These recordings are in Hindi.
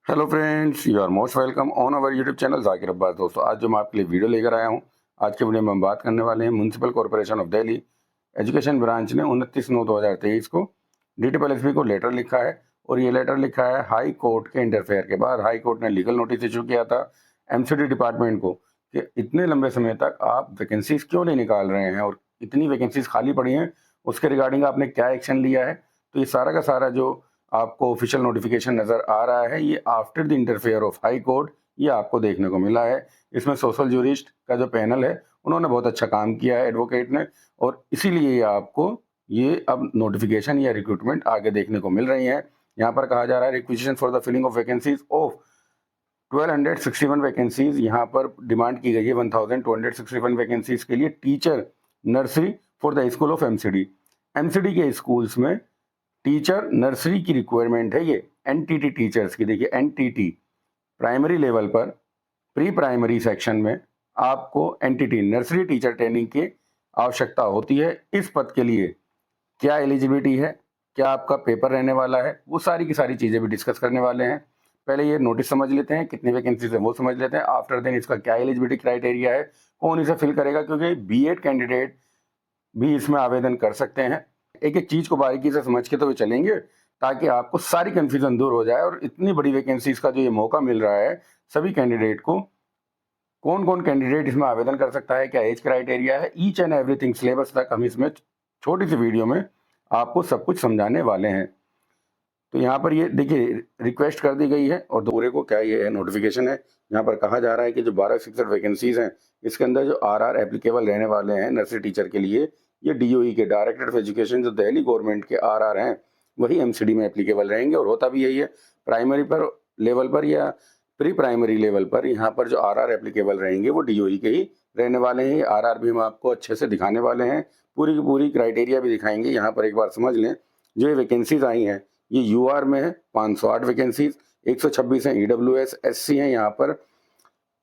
Hello friends, you are most welcome on our YouTube channel Zakir Abbas. दोस्तों, आज जो मैं आपके लिए वीडियो लेकर आया हूं, आज के वीडियो में हम बात करने वाले हैं municipal corporation of Delhi education branch ने 29/9/2023 को DTPLSB को लेटर लिखा है। और ये लेटर लिखा है हाई कोर्ट के इंटरफेयर के बाद। हाई कोर्ट ने लीगल नोटिस इशू किया था MCD डिपार्टमेंट को कि इतने लंबे समय तक आप वैकेंसीज क्यों नहीं निकाल रहे हैं और इतनी वैकेंसीज खाली पड़ी हैं, उसके रिगार्डिंग आपने क्या एक्शन लिया है। तो ये सारा का सारा जो आपको ऑफिशियल नोटिफिकेशन नज़र आ रहा है, ये after the interfere of high court ये आपको देखने को मिला है। इसमें सोशल जूरिस्ट का जो पैनल है उन्होंने बहुत अच्छा काम किया है, एडवोकेट ने, और इसीलिए ये आपको ये अब नोटिफिकेशन या रिक्रूटमेंट आगे देखने को मिल रही है। यहाँ पर कहा जा रहा है requisition for the filling of vacancies of 1261 vacancies यहाँ पर डिमांड की गई है। 1261 वैकेंसीज के लिए teacher nursery for the school of MCD के स्कूल्स में टीचर नर्सरी की रिक्वायरमेंट है। ये एनटीटी टीचर्स की, देखिए एनटीटी प्राइमरी लेवल पर प्री प्राइमरी सेक्शन में आपको एनटीटी नर्सरी टीचर ट्रेनिंग की आवश्यकता होती है। इस पद के लिए क्या एलिजिबिलिटी है, क्या आपका पेपर रहने वाला है, वो सारी की सारी चीज़ें भी डिस्कस करने वाले हैं। पहले ये नोटिस समझ लेते हैं, कितनी वैकेंसीज है वो समझ लेते हैं। आफ्टर देन इसका क्या एलिजिबिलिटी क्राइटेरिया है, कौन इसे फिल करेगा, क्योंकि बीएड कैंडिडेट भी इसमें आवेदन कर सकते हैं। एक एक चीज़ को बारीकी से समझ के तो वे चलेंगे ताकि आपको सारी कन्फ्यूजन दूर हो जाए। और इतनी बड़ी वैकेंसीज का जो ये मौका मिल रहा है सभी कैंडिडेट को, कौन कौन कैंडिडेट इसमें आवेदन कर सकता है, क्या एज क्राइटेरिया है, ईच एंड एवरीथिंग सिलेबस तक हम इसमें छोटी सी वीडियो में आपको सब कुछ समझाने वाले हैं। तो यहाँ पर ये देखिए रिक्वेस्ट कर दी गई है और दूसरे को क्या ये नोटिफिकेशन है। यहाँ पर कहा जा रहा है कि जो 1266 वैकेंसीज हैं इसके अंदर जो आरआर एप्लीकेबल रहने वाले हैं नर्सरी टीचर के लिए, ये डीओई के डायरेक्टर ऑफ एजुकेशन जो दिल्ली गवर्नमेंट के आरआर हैं वही एमसीडी में एप्लीकेबल रहेंगे। और होता भी यही है, प्राइमरी पर लेवल पर या प्री प्राइमरी लेवल पर यहाँ पर जो आरआर एप्लीकेबल रहेंगे वो डीओई के ही रहने वाले हैं। ये आरआर भी हम आपको अच्छे से दिखाने वाले हैं, पूरी की पूरी क्राइटेरिया भी दिखाएंगे। यहाँ पर एक बार समझ लें, जो ये वैकेंसीज आई हैं ये यूआर में है 508 वैकेंसीज, 126 हैं ईडब्ल्यूएस, एससी हैं यहाँ पर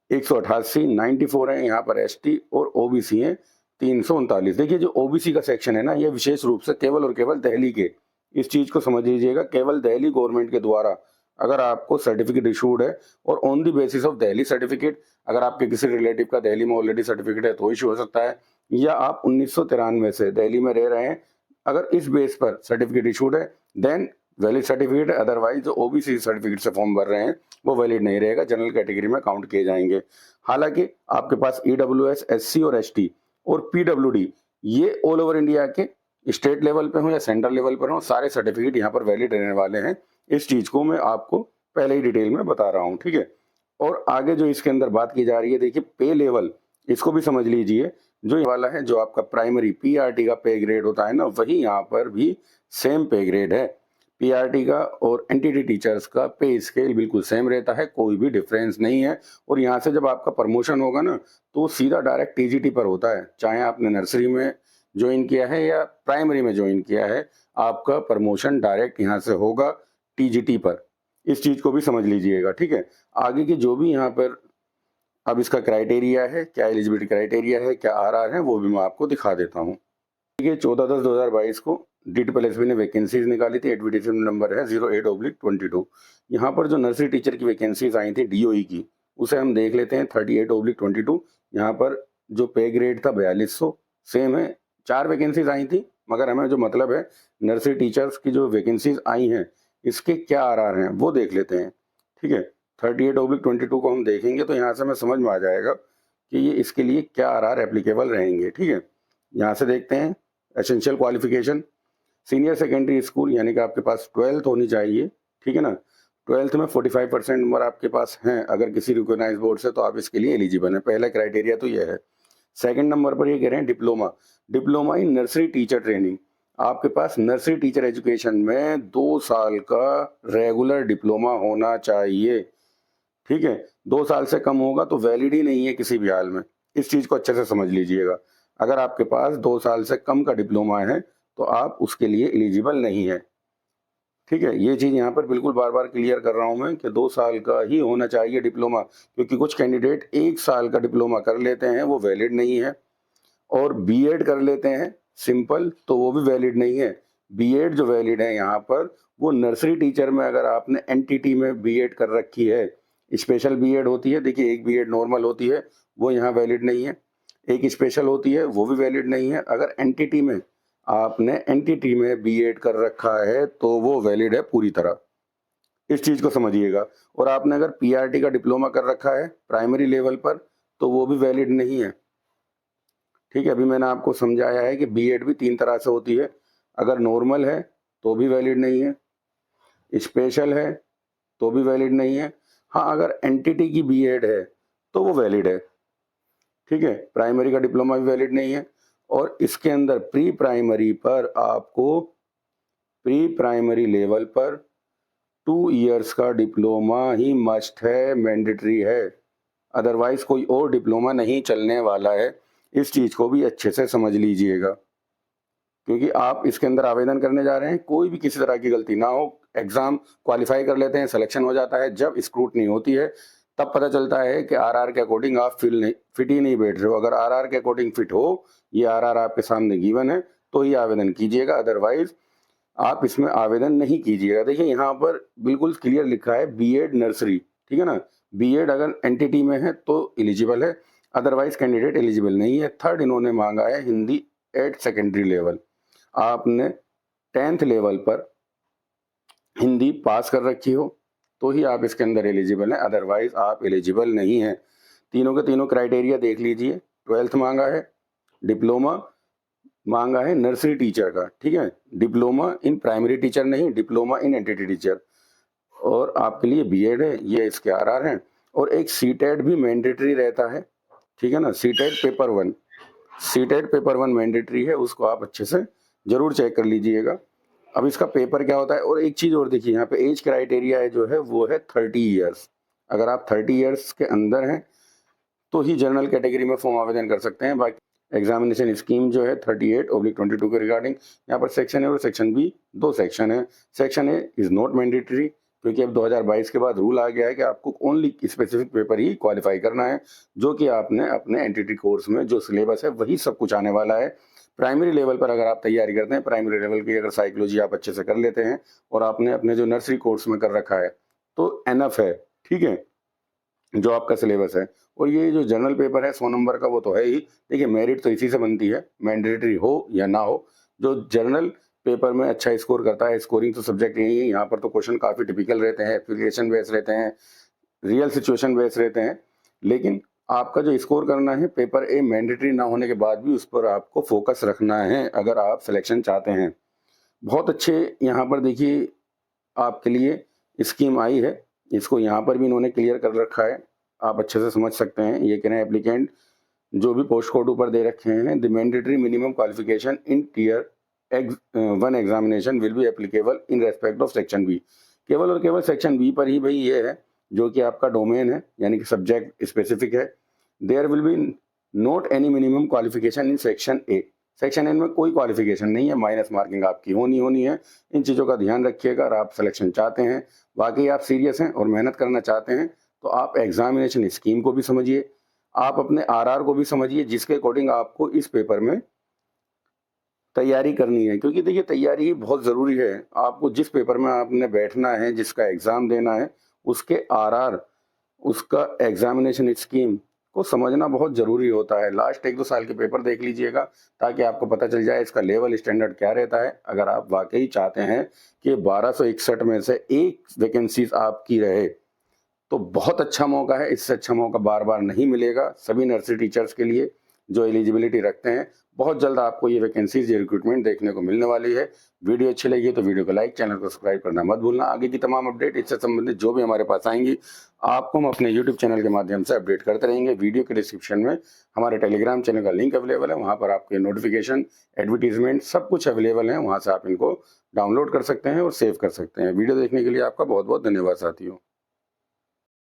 188, 94 हैं यहाँ पर एसटी, और ओबीसी हैं 339। देखिए जो ओबीसी का सेक्शन है ना, ये विशेष रूप से केवल और केवल दिल्ली के, इस चीज को समझ लीजिएगा, केवल दिल्ली गवर्नमेंट के द्वारा अगर आपको सर्टिफिकेट इशूड है और on the basis of Delhi certificate, अगर आपके किसी रिलेटिव का दिल्ली में ऑलरेडी सर्टिफिकेट है तो इशू हो सकता है, या आप 1993 से दिल्ली में रह रहे हैं, अगर इस बेस पर सर्टिफिकेट इशूड है देन वैलिड सर्टिफिकेट है। अदरवाइज जो ओबीसी सर्टिफिकेट से फॉर्म भर रहे हैं वो वैलिड नहीं रहेगा, जनरल कैटेगरी में काउंट किए जाएंगे। हालांकि आपके पास ईडब्ल्यूएस, एससी और एसटी और पीडब्ल्यूडी ये ऑल ओवर इंडिया के स्टेट लेवल पे हो या सेंट्रल लेवल पर हो, सारे सर्टिफिकेट यहाँ पर वैलिड रहने वाले हैं। इस चीज को मैं आपको पहले ही डिटेल में बता रहा हूँ, ठीक है। और आगे जो इसके अंदर बात की जा रही है, देखिए पे लेवल, इसको भी समझ लीजिए। जो ये वाला है, जो आपका प्राइमरी पीआरटी का पे ग्रेड होता है ना, वही यहाँ पर भी सेम पे ग्रेड है। पीआरटी का और एनटीटी टीचर्स का पे स्केल बिल्कुल सेम रहता है, कोई भी डिफरेंस नहीं है। और यहाँ से जब आपका प्रमोशन होगा ना तो सीधा डायरेक्ट टीजीटी पर होता है, चाहे आपने नर्सरी में ज्वाइन किया है या प्राइमरी में ज्वाइन किया है, आपका प्रमोशन डायरेक्ट यहाँ से होगा टीजीटी पर। इस चीज को भी समझ लीजिएगा, ठीक है। आगे की जो भी यहाँ पर अब इसका क्राइटेरिया है, क्या एलिजिबिलिटी क्राइटेरिया है, क्या आरआर है, वो भी मैं आपको दिखा देता हूँ। देखिए 14/10/2022 को DTPLSB ने वैकेंसीज निकाली थी, एडवर्टाइजमेंट नंबर है 08/22। यहाँ पर जो नर्सरी टीचर की वैकेंसीज आई थी डीओई की, उसे हम देख लेते हैं 38/22। यहाँ पर जो पे ग्रेड था 4200 सेम है। 4 वैकेंसीज आई थी, मगर हमें जो मतलब है नर्सरी टीचर्स की जो वैकेंसीज आई हैं इसके क्या आरआर हैं वो देख लेते हैं, ठीक है। 38/22 को हम देखेंगे तो यहाँ से हमें समझ में आ जाएगा कि ये इसके लिए क्या आरआर एप्लीकेबल रहेंगे, ठीक है। यहाँ से देखते हैं essential qualification, senior secondary school, यानी कि आपके पास 12th होनी चाहिए, ठीक है ना। 12th में 45% नंबर आपके पास हैं अगर किसी रिकॉग्नाइज बोर्ड से, तो आप इसके लिए एलिजिबल हैं। पहला क्राइटेरिया तो ये है। सेकंड नंबर पर ये कह रहे हैं diploma, diploma in nursery teacher training. आपके पास नर्सरी टीचर एजुकेशन में 2 साल का रेगुलर डिप्लोमा होना चाहिए, ठीक है। 2 साल से कम होगा तो वैलिड ही नहीं है किसी भी हाल में। इस चीज को अच्छे से समझ लीजिएगा। अगर आपके पास 2 साल से कम का डिप्लोमा है तो आप उसके लिए एलिजिबल नहीं है, ठीक है। ये चीज यहाँ पर बिल्कुल बार बार क्लियर कर रहा हूं मैं कि 2 साल का ही होना चाहिए डिप्लोमा, क्योंकि कुछ कैंडिडेट 1 साल का डिप्लोमा कर लेते हैं वो वैलिड नहीं है, और बीएड कर लेते हैं सिंपल तो वो भी वैलिड नहीं है। बीएड जो वैलिड है यहाँ पर वो नर्सरी टीचर में अगर आपने एनटीटी में बीएड कर रखी है, स्पेशल बीएड होती है, देखिए एक बीएड नॉर्मल होती है, वो यहाँ वैलिड नहीं है, एक स्पेशल होती है, वो भी वैलिड नहीं है। अगर एनटीटी में आपने एनटीटी में बीएड कर रखा है तो वो वैलिड है पूरी तरह, इस चीज़ को समझिएगा। और आपने अगर पीआरटी का डिप्लोमा कर रखा है प्राइमरी लेवल पर तो वो भी वैलिड नहीं है, ठीक है। अभी मैंने आपको समझाया है कि बीएड भी 3 तरह से होती है, अगर नॉर्मल है तो भी वैलिड नहीं है, स्पेशल है तो भी वैलिड नहीं है, हाँ अगर एनटीटी की बीएड है तो वो वैलिड है, ठीक है। प्राइमरी का डिप्लोमा भी वैलिड नहीं है। और इसके अंदर प्री प्राइमरी पर आपको प्री प्राइमरी लेवल पर 2 इयर्स का डिप्लोमा ही मस्ट है, मैंडेटरी है, अदरवाइज कोई और डिप्लोमा नहीं चलने वाला है। इस चीज़ को भी अच्छे से समझ लीजिएगा, क्योंकि आप इसके अंदर आवेदन करने जा रहे हैं, कोई भी किसी तरह की गलती ना हो। एग्ज़ाम क्वालिफाई कर लेते हैं, सिलेक्शन हो जाता है, जब स्क्रूटनी होती है तब पता चलता है कि आरआर के अकॉर्डिंग आप फिट ही नहीं बैठ रहे हो। अगर आरआर के अकॉर्डिंग फिट हो, ये आरआर आपके सामने गिवन है, तो ही आवेदन कीजिएगा, अदरवाइज आप इसमें आवेदन नहीं कीजिएगा। देखिए यहाँ पर बिल्कुल क्लियर लिखा है बीएड नर्सरी, ठीक है ना। बीएड अगर एनटीटी में है तो एलिजिबल है, अदरवाइज कैंडिडेट एलिजिबल नहीं है। थर्ड इन्होंने मांगा है हिंदी एट सेकेंडरी लेवल, आपने 10th लेवल पर हिंदी पास कर रखी हो तो ही आप इसके अंदर एलिजिबल हैं, अदरवाइज आप एलिजिबल नहीं हैं। तीनों के तीनों क्राइटेरिया देख लीजिए, 12th मांगा है, डिप्लोमा मांगा है नर्सरी टीचर का, ठीक है, डिप्लोमा इन प्राइमरी टीचर नहीं, डिप्लोमा इन एनटीटी टीचर, और आपके लिए बीएड है, ये इसके आरआर हैं। और एक सीटेट भी मैंडेटरी रहता है, ठीक है ना, सीटेट पेपर 1 मैंडेटरी है, उसको आप अच्छे से जरूर चेक कर लीजिएगा। अब इसका पेपर क्या होता है, और एक चीज़ और देखिए यहाँ पे एज क्राइटेरिया है जो है वो है 30 ईयर्स। अगर आप 30 ईयर्स के अंदर हैं तो ही जनरल कैटेगरी में फॉर्म आवेदन कर सकते हैं। बाकी एग्जामिनेशन स्कीम जो है 38/22 के रिगार्डिंग यहाँ पर सेक्शन ए और सेक्शन बी, 2 सेक्शन है। Section A is not mandatory, क्योंकि अब 2022 के बाद रूल आ गया है कि आपको ओनली स्पेसिफिक पेपर ही क्वालिफाई करना है, जो कि आपने अपने एनटीटी कोर्स में जो सिलेबस है वही सब कुछ आने वाला है। प्राइमरी लेवल पर अगर आप तैयारी करते हैं, प्राइमरी लेवल की अगर साइकोलॉजी आप अच्छे से कर लेते हैं और आपने अपने जो नर्सरी कोर्स में कर रखा है तो एनफ है, ठीक है, जो आपका सिलेबस है। और ये जो जनरल पेपर है 100 नंबर का वो तो है ही, देखिए मेरिट तो इसी से बनती है, मैंडेटरी हो या ना हो। जो जनरल पेपर में अच्छा स्कोर करता है, स्कोरिंग तो सब्जेक्ट यही है, यहाँ पर तो क्वेश्चन काफ़ी टिपिकल रहते हैं, एप्लीकेशन बेस्ड रहते हैं, रियल सिचुएशन बेस्ड रहते हैं, लेकिन आपका जो स्कोर करना है पेपर ए मैंडेटरी ना होने के बाद भी उस पर आपको फोकस रखना है अगर आप सिलेक्शन चाहते हैं। बहुत अच्छे यहाँ पर देखिए आपके लिए स्कीम आई है, इसको यहाँ पर भी इन्होंने क्लियर कर रखा है, आप अच्छे से समझ सकते हैं। ये कह रहे हैं एप्लीकेंट जो भी पोस्ट कोड ऊपर दे रखे हैं, the mandatory minimum qualification in tier 1 examination will be applicable in respect of section B. केवल और केवल सेक्शन बी पर ही भाई ये है जो कि आपका डोमेन है, यानी कि सब्जेक्ट स्पेसिफिक है। There will be not any minimum qualification in section A. Section A में कोई क्वालिफिकेशन नहीं है, माइनस मार्किंग आपकी होनी है। इन चीज़ों का ध्यान रखिएगा। अगर आप सिलेक्शन चाहते हैं, वाकई आप सीरियस हैं और मेहनत करना चाहते हैं, तो आप एग्जामिनेशन स्कीम को भी समझिए, आप अपने आरआर को भी समझिए, जिसके अकॉर्डिंग आपको इस पेपर में तैयारी करनी है। क्योंकि देखिए तैयारी ही बहुत ज़रूरी है। आपको जिस पेपर में आपने बैठना है, जिसका एग्ज़ाम देना है, उसके आरआर, उसका एग्जामिनेशन स्कीम को समझना बहुत ज़रूरी होता है। लास्ट 1-2 साल के पेपर देख लीजिएगा ताकि आपको पता चल जाए इसका लेवल स्टैंडर्ड क्या रहता है। अगर आप वाकई चाहते हैं कि 1261 में से एक वैकेंसीज आपकी रहे तो बहुत अच्छा मौका है। इससे अच्छा मौका बार बार नहीं मिलेगा सभी नर्सरी टीचर्स के लिए जो एलिजिबिलिटी रखते हैं। बहुत जल्द आपको ये वैकेंसीज, ये रिक्रूटमेंट देखने को मिलने वाली है। वीडियो अच्छी लगी तो वीडियो को लाइक, चैनल को सब्सक्राइब करना मत भूलना। आगे की तमाम अपडेट इससे संबंधित जो भी हमारे पास आएंगी आपको हम अपने यूट्यूब चैनल के माध्यम से अपडेट करते रहेंगे। वीडियो के डिस्क्रिप्शन में हमारे टेलीग्राम चैनल का लिंक अवेलेबल है, वहाँ पर आपके नोटिफिकेशन, एडवर्टीजमेंट सब कुछ अवेलेबल है। वहाँ से आप इनको डाउनलोड कर सकते हैं और सेव कर सकते हैं। वीडियो देखने के लिए आपका बहुत बहुत धन्यवाद साथियों।